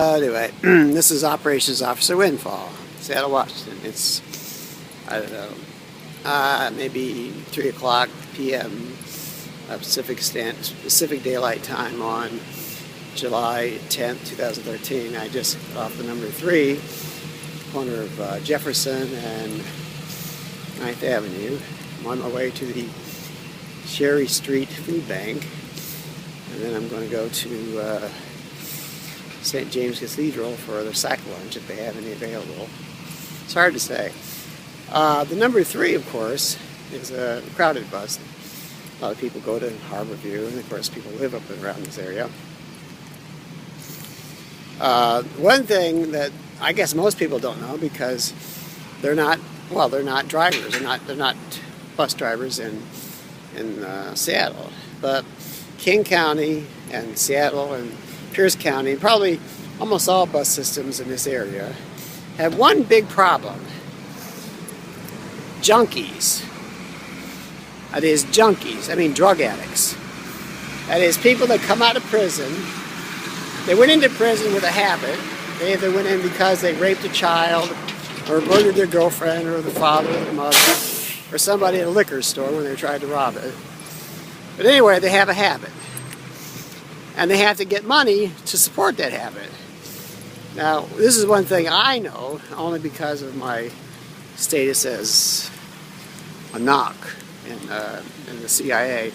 Anyway, this is Operations Officer Windfall, Seattle, Washington. It's, I don't know, maybe 3 o'clock p.m. Pacific Daylight Time on July 10th, 2013. I just got off the number 3, corner of Jefferson and 9th Avenue. I'm on my way to the Cherry Street Food Bank, and then I'm going to go to St. James Cathedral for their sack lunch if they have any available. It's hard to say. The number 3, of course, is a crowded bus. A lot of people go to Harborview, and of course people live up and around this area. One thing that I guess most people don't know, because they're not drivers. They're not bus drivers in Seattle, but King County and Seattle and Pierce County, and probably almost all bus systems in this area, have one big problem: junkies. That is junkies. I mean drug addicts. That is people that come out of prison. They went into prison with a habit. They either went in because they raped a child, or murdered their girlfriend, or the father, or the mother, or somebody at a liquor store when they tried to rob it. But anyway, they have a habit. And they have to get money to support that habit. Now, this is one thing I know, only because of my status as a knock in the CIA.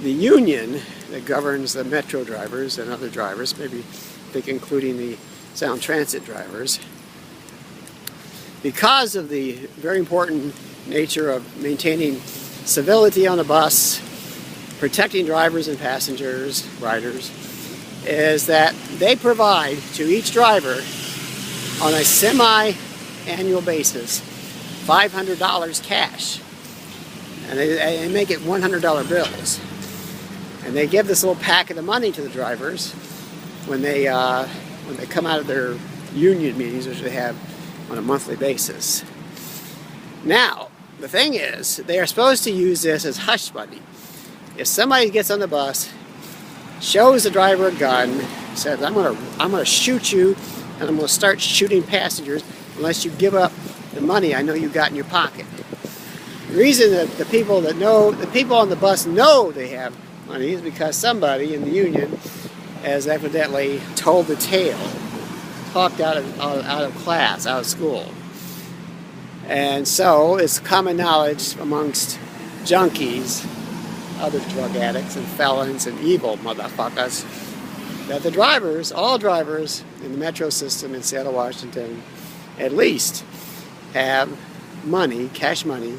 The union that governs the metro drivers and other drivers, maybe I think including the Sound Transit drivers, because of the very important nature of maintaining civility on the bus, protecting drivers and passengers, riders, is that they provide to each driver on a semi-annual basis $500 cash. And they make it $100 bills. And they give this little packet of money to the drivers when they come out of their union meetings, which they have on a monthly basis. Now, the thing is, they are supposed to use this as hush money. If somebody gets on the bus, shows the driver a gun, says, I'm gonna shoot you, and I'm gonna start shooting passengers unless you give up the money I know you got in your pocket. The reason that the people on the bus know they have money is because somebody in the union has evidently told the tale, talked out of class, out of school. And so it's common knowledge amongst junkies, other drug addicts and felons and evil motherfuckers, that the drivers, all drivers in the metro system in Seattle, Washington, at least have money, cash money,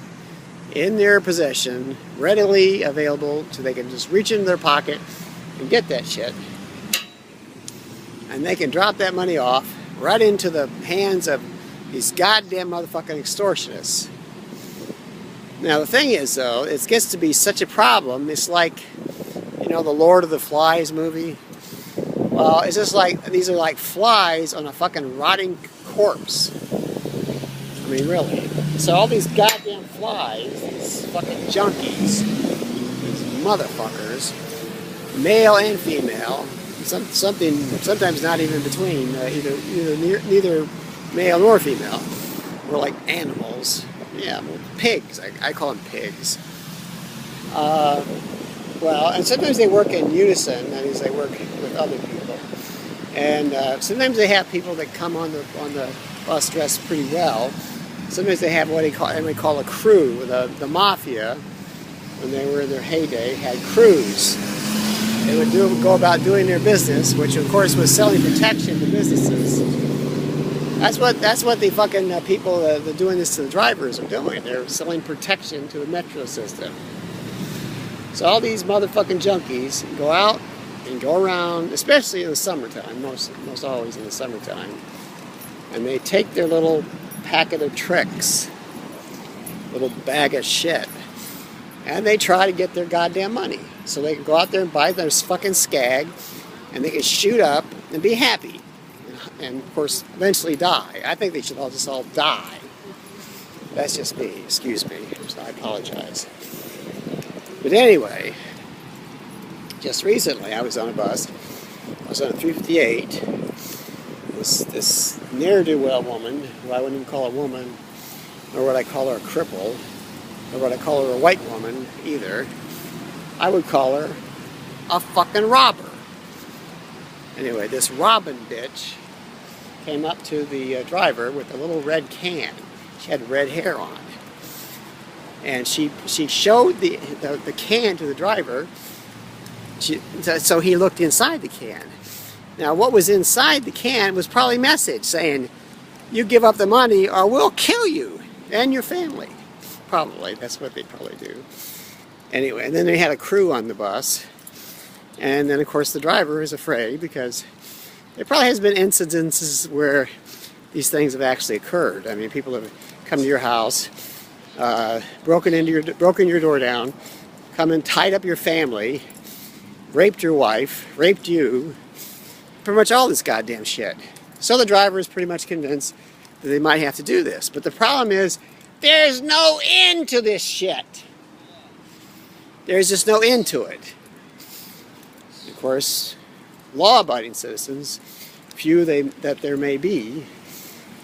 in their possession, readily available, so they can just reach into their pocket and get that shit. And they can drop that money off right into the hands of these goddamn motherfucking extortionists. Now the thing is, though, it gets to be such a problem. It's like, you know, the Lord of the Flies movie. Well, it's just like, these are like flies on a fucking rotting corpse. I mean, really. So all these goddamn flies, these fucking junkies, these motherfuckers, male and female, sometimes not even between, neither male nor female. We're like animals. Yeah, well, pigs. I call them pigs. Well, and sometimes they work in unison. That means they work with other people. And sometimes they have people that come on the bus dressed pretty well. Sometimes they have what they call a crew. The mafia, when they were in their heyday, had crews. They would go about doing their business, which of course was selling protection to businesses. That's what the fucking people that are doing this to the drivers are doing. They're selling protection to the metro system. So all these motherfucking junkies go out and go around, especially in the summertime, most always in the summertime, and they take their little packet of tricks, little bag of shit, and they try to get their goddamn money. So they can go out there and buy their fucking skag, and they can shoot up and be happy. And of course, eventually die. I think they should all just die. That's just me. Excuse me. I apologize. But anyway, just recently I was on a bus was on 358. This ne'er-do-well woman, who I wouldn't even call a woman, nor would I call her a cripple, nor would I call her a white woman either. I would call her a fucking robber. Anyway, this Robin bitch came up to the driver with a little red can. She had red hair on. And she showed the can to the driver, so he looked inside the can. Now what was inside the can was probably a message saying, you give up the money or we'll kill you and your family. Probably, that's what they probably do. Anyway, and then they had a crew on the bus. And then of course the driver is afraid because there probably has been incidences where these things have actually occurred. I mean, people have come to your house, broken your door down, come and tied up your family, raped your wife, raped you, pretty much all this goddamn shit. So the driver is pretty much convinced that they might have to do this. But the problem is, there's no end to this shit. There's just no end to it. Of course, law-abiding citizens, few that there may be,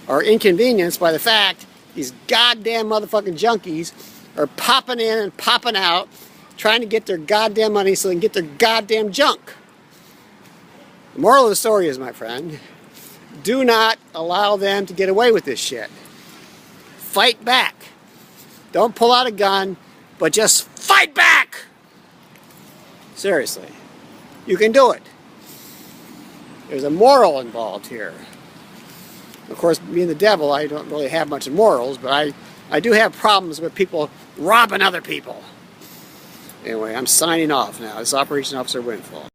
are inconvenienced by the fact these goddamn motherfucking junkies are popping in and popping out, trying to get their goddamn money so they can get their goddamn junk. The moral of the story is, my friend, do not allow them to get away with this shit. Fight back. Don't pull out a gun, but just fight back! Seriously. You can do it. There's a moral involved here. Of course, being the devil, I don't really have much morals, but I do have problems with people robbing other people. Anyway, I'm signing off now. This is Operation Officer Windfall.